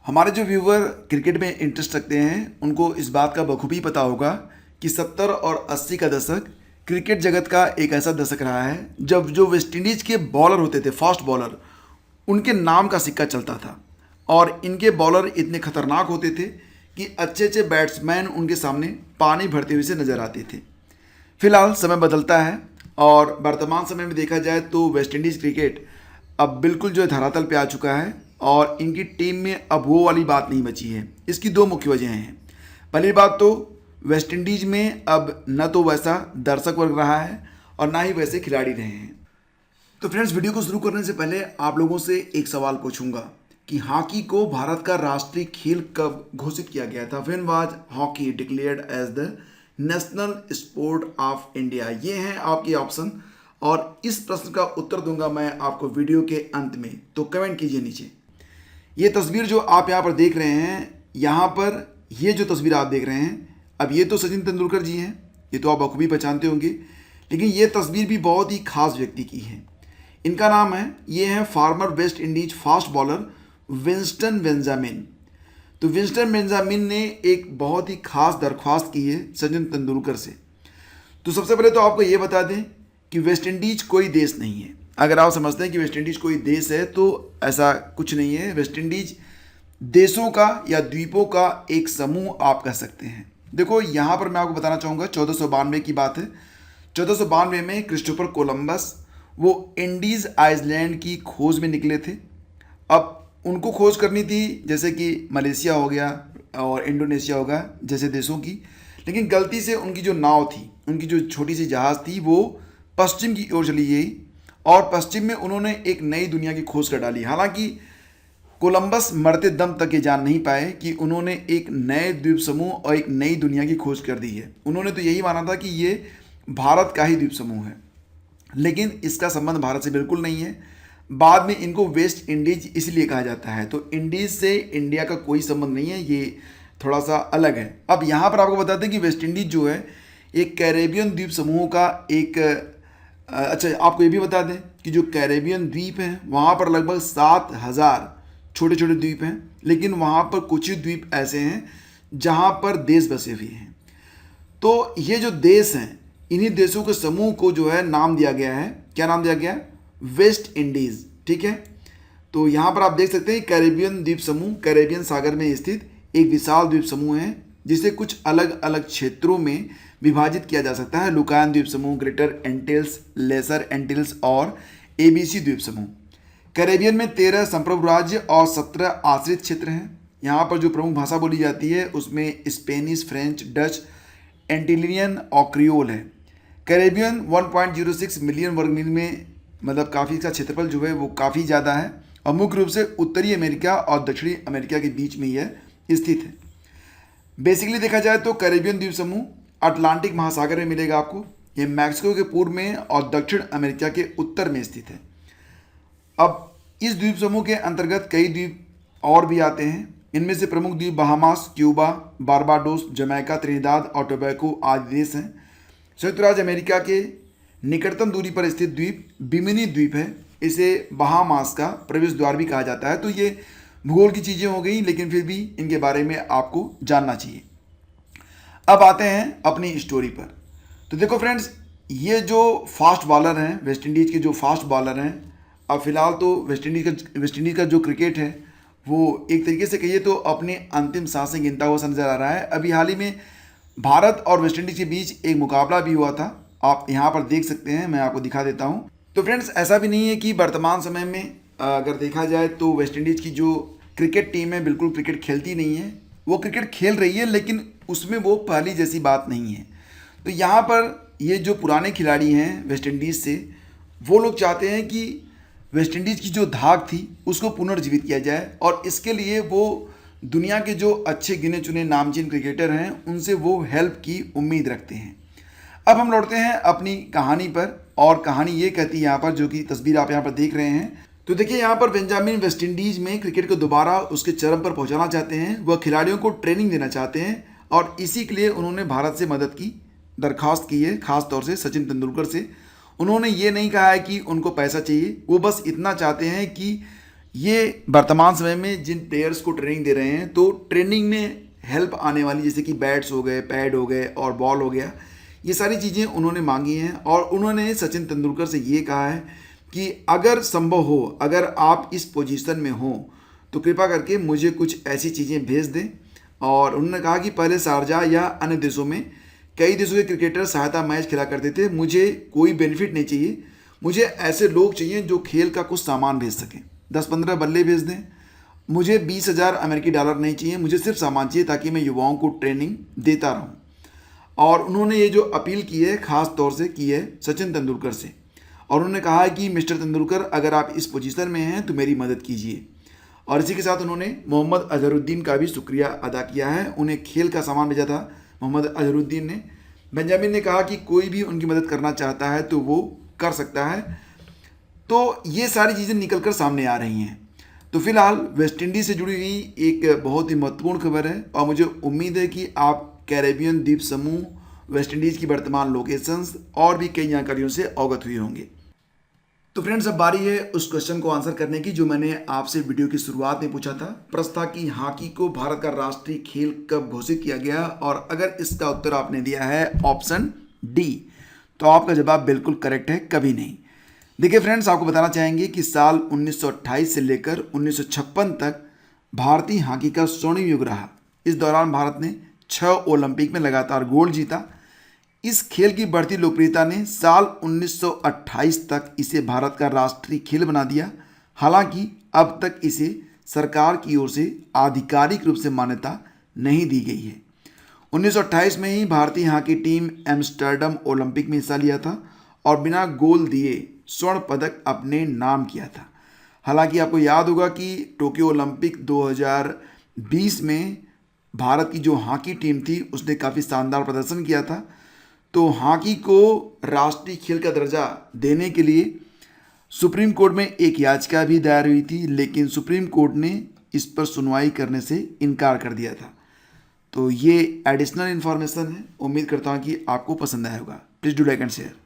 हमारे जो viewer cricket में इंटरेस्ट रखते हैं उनको इस बात का बखूबी पता होगा कि 70 और 80 का दशक क्रिकेट जगत का एक ऐसा दशक रहा है जब जो वेस्ट इंडीज के बॉलर होते थे, फास्ट बॉलर, उनके नाम का सिक्का चलता था। और इनके बॉलर इतने खतरनाक होते थे कि अच्छे अच्छे बैट्समैन उनके सामने पानी भरते हुए से नजर आते थे। फिलहाल समय बदलता है और वर्तमान समय में देखा जाए तो वेस्ट इंडीज़ क्रिकेट अब बिल्कुल जो है धरातल पे आ चुका है और इनकी टीम में अब वो वाली बात नहीं बची है। इसकी दो मुख्य वजह हैं। पहली बात तो वेस्ट इंडीज़ में अब न तो वैसा दर्शक वर्ग रहा है और ना ही वैसे खिलाड़ी रहे हैं। तो फ्रेंड्स, वीडियो को शुरू करने से पहले आप लोगों से एक सवाल पूछूंगा कि हॉकी को भारत का राष्ट्रीय खेल कब घोषित किया गया था? When was hockey declared as the national sport of India? ये हैं आपके ऑप्शन और इस प्रश्न का उत्तर दूंगा मैं आपको वीडियो के अंत में, तो कमेंट कीजिए नीचे। ये तस्वीर जो आप यहाँ पर देख रहे हैं, यहाँ पर ये जो तस्वीर आप देख रहे हैं, अब ये तो सचिन तेंदुलकर जी हैं, ये तो आप बखूबी पहचानते होंगे, लेकिन ये तस्वीर भी बहुत ही खास व्यक्ति की है। इनका नाम है, ये है farmer West Indies fast bowler Winston Benjamin. तो विंस्टन बेंजामिन ने एक बहुत ही खास दरख्वास्त की है सचिन तेंदुलकर से। तो सबसे पहले तो आपको ये बता दें कि वेस्ट इंडीज कोई देश नहीं है। अगर आप समझते हैं कि वेस्ट इंडीज कोई देश है तो ऐसा कुछ नहीं है। वेस्ट इंडीज देशों का या द्वीपों का एक समूह आप कह सकते हैं। देखो, यहाँ पर मैं आपको बताना चाहूँगा 1492 की बात है। 1492 में क्रिस्टोफर कोलंबस वो इंडीज़ आइलैंड की खोज में निकले थे। अब उनको खोज करनी थी जैसे कि मलेशिया हो गया और इंडोनेशिया होगा जैसे देशों की, लेकिन गलती से उनकी जो नाव थी, उनकी जो छोटी सी जहाज़ थी, वो पश्चिम की ओर चली गई और पश्चिम में उन्होंने एक नई दुनिया की खोज कर डाली। हालांकि कोलंबस मरते दम तक ये जान नहीं पाए कि उन्होंने एक नए द्वीप समूह और एक नई दुनिया की खोज कर दी है। उन्होंने तो यही माना था कि ये भारत का ही द्वीप समूह है, लेकिन इसका संबंध भारत से बिल्कुल नहीं है। बाद में इनको वेस्ट इंडीज इसलिए कहा जाता है। तो इंडीज से इंडिया का कोई संबंध नहीं है, ये थोड़ा सा अलग है। अब यहाँ पर आपको बताते हैं कि वेस्ट इंडीज जो है एक कैरेबियन द्वीप समूह का एक अच्छा, आपको ये भी बता दें कि जो कैरेबियन द्वीप हैं वहाँ पर लगभग 7000 छोटे छोटे द्वीप हैं, लेकिन वहाँ पर कुछ ही द्वीप ऐसे हैं जहाँ पर देश बसे हुए हैं। तो ये जो देश हैं, इन्हीं देशों के समूह को जो है नाम दिया गया है। क्या नाम दिया गया है? West Indies. ठीक है, तो यहाँ पर आप देख सकते हैं कैरेबियन द्वीप समूह कैरेबियन सागर में स्थित एक विशाल द्वीप समूह है जिसे कुछ अलग अलग क्षेत्रों में विभाजित किया जा सकता है। लुकायन द्वीप समूह, ग्रेटर एंटिल्स, लेसर एंटिल्स और एबीसी द्वीप समूह। कैरेबियन में 13 संप्रभु राज्य और 17 आश्रित क्षेत्र हैं। यहाँ पर जो प्रमुख भाषा बोली जाती है उसमें स्पेनिश, फ्रेंच, डच, एंटिलियन और क्रियोल है। कैरेबियन 1.06 मिलियन वर्ग मील में, मतलब काफ़ी इसका क्षेत्रफल जो है वो काफ़ी ज़्यादा है और मुख्य रूप से उत्तरी अमेरिका और दक्षिणी अमेरिका के बीच में यह स्थित है। बेसिकली देखा जाए तो कैरेबियन द्वीप समूह अटलांटिक महासागर में मिलेगा आपको। ये मैक्सिको के पूर्व में और दक्षिण अमेरिका के उत्तर में स्थित है। अब इस द्वीप समूह के अंतर्गत कई द्वीप और भी आते हैं। इनमें से प्रमुख द्वीप Bahamas, Cuba, Barbados, Jamaica, Trinidad और टोबैको आदि देश हैं। संयुक्त राज्य अमेरिका के निकटतम दूरी पर स्थित द्वीप बिमिनी द्वीप है। इसे बहामास का प्रवेश द्वार भी कहा जाता है। तो ये भूगोल की चीज़ें हो गई, लेकिन फिर भी इनके बारे में आपको जानना चाहिए। अब आते हैं अपनी स्टोरी पर। तो देखो फ्रेंड्स, ये जो फास्ट बॉलर हैं, वेस्ट इंडीज़ के जो फास्ट बॉलर हैं, अब फिलहाल तो वेस्ट इंडीज़ का जो क्रिकेट है वो एक तरीके से कहिए तो अपने अंतिम सांसें गिनता हुआ नजर आ रहा है। अभी हाल ही में भारत और वेस्ट इंडीज़ के बीच एक मुकाबला भी हुआ था, आप यहाँ पर देख सकते हैं, मैं आपको दिखा देता हूँ। तो फ्रेंड्स, ऐसा भी नहीं है कि वर्तमान समय में अगर देखा जाए तो वेस्ट इंडीज़ की जो क्रिकेट टीम है बिल्कुल क्रिकेट खेलती नहीं है। वो क्रिकेट खेल रही है, लेकिन उसमें वो पहली जैसी बात नहीं है। तो यहाँ पर ये जो पुराने खिलाड़ी हैं वेस्ट इंडीज़ से, वो लोग चाहते हैं कि वेस्ट इंडीज़ की जो धाक थी उसको पुनर्जीवित किया जाए और इसके लिए वो दुनिया के जो अच्छे गिने चुने नामचीन क्रिकेटर हैं उनसे वो हेल्प की उम्मीद रखते हैं। अब हम लौटते हैं अपनी कहानी पर और कहानी ये कहती है यहाँ पर, जो कि तस्वीर आप यहाँ पर देख रहे हैं। तो देखिए, यहाँ पर बेंजामिन वेस्ट इंडीज़ में क्रिकेट को दोबारा उसके चरम पर पहुँचाना चाहते हैं। वह खिलाड़ियों को ट्रेनिंग देना चाहते हैं और इसी के लिए उन्होंने भारत से मदद की दरख्वास्त की है, खास तौर से सचिन तेंदुलकर से। उन्होंने ये नहीं कहा है कि उनको पैसा चाहिए, वो बस इतना चाहते हैं कि ये वर्तमान समय में जिन प्लेयर्स को ट्रेनिंग दे रहे हैं, तो ट्रेनिंग में हेल्प आने वाली जैसे कि बैट्स हो गए, पैड हो गए और बॉल हो गया, ये सारी चीज़ें उन्होंने मांगी हैं। और उन्होंने सचिन तेंदुलकर से ये कहा है कि अगर संभव हो, अगर आप इस पोजीशन में हो तो कृपा करके मुझे कुछ ऐसी चीज़ें भेज दें। और उन्होंने कहा कि पहले शारजाह या अन्य देशों में कई देशों के क्रिकेटर सहायता मैच खेला करते थे, मुझे कोई बेनिफिट नहीं चाहिए, मुझे ऐसे लोग चाहिए जो खेल का कुछ सामान भेज सकें। 10-15 बल्ले भेज दें, मुझे 20,000 अमेरिकी डॉलर नहीं चाहिए, मुझे सिर्फ सामान चाहिए ताकि मैं युवाओं को ट्रेनिंग देता रहूं। और उन्होंने ये जो अपील की है खास तौर से की है सचिन तेंदुलकर से, और उन्होंने कहा है कि मिस्टर तेंदुलकर, अगर आप इस पोजीशन में हैं तो मेरी मदद कीजिए। और इसी के साथ उन्होंने मोहम्मद अजहरुद्दीन का भी शुक्रिया अदा किया है, उन्हें खेल का सामान भेजा था मोहम्मद अजहरुद्दीन ने। बेंजामिन ने कहा कि कोई भी उनकी मदद करना चाहता है तो वो कर सकता है। तो ये सारी चीज़ें निकल कर सामने आ रही हैं। तो फिलहाल वेस्ट इंडीज़ से जुड़ी हुई एक बहुत ही महत्वपूर्ण खबर है, और मुझे उम्मीद है कि आप कैरेबियन द्वीप समूह, वेस्ट इंडीज़ की वर्तमान लोकेशंस और भी कई जानकारियों से अवगत हुए होंगे। तो फ्रेंड्स, अब बारी है उस क्वेश्चन को आंसर करने की जो मैंने आपसे वीडियो की शुरुआत में पूछा था। प्रश्न था कि हॉकी को भारत का राष्ट्रीय खेल कब घोषित किया गया, और अगर इसका उत्तर आपने दिया है ऑप्शन डी, तो आपका जवाब बिल्कुल करेक्ट है, कभी नहीं। देखिए फ्रेंड्स, आपको बताना चाहेंगे कि साल 1928 से लेकर 1956 तक भारतीय हॉकी का स्वर्णिम युग रहा। इस दौरान भारत ने 6 ओलंपिक में लगातार गोल्ड जीता। इस खेल की बढ़ती लोकप्रियता ने साल 1928 तक इसे भारत का राष्ट्रीय खेल बना दिया। हालांकि अब तक इसे सरकार की ओर से आधिकारिक रूप से मान्यता नहीं दी गई है। 1928 में ही भारतीय हॉकी टीम एम्स्टर्डम ओलंपिक में हिस्सा लिया था और बिना गोल दिए स्वर्ण पदक अपने नाम किया था। हालांकि आपको याद होगा कि टोक्यो ओलंपिक 2020 में भारत की जो हॉकी टीम थी उसने काफ़ी शानदार प्रदर्शन किया था। तो हॉकी को राष्ट्रीय खेल का दर्जा देने के लिए सुप्रीम कोर्ट में एक याचिका भी दायर हुई थी, लेकिन सुप्रीम कोर्ट ने इस पर सुनवाई करने से इनकार कर दिया था। तो ये एडिशनल इन्फॉर्मेशन है, उम्मीद करता हूँ कि आपको पसंद आया होगा। Please do like and share.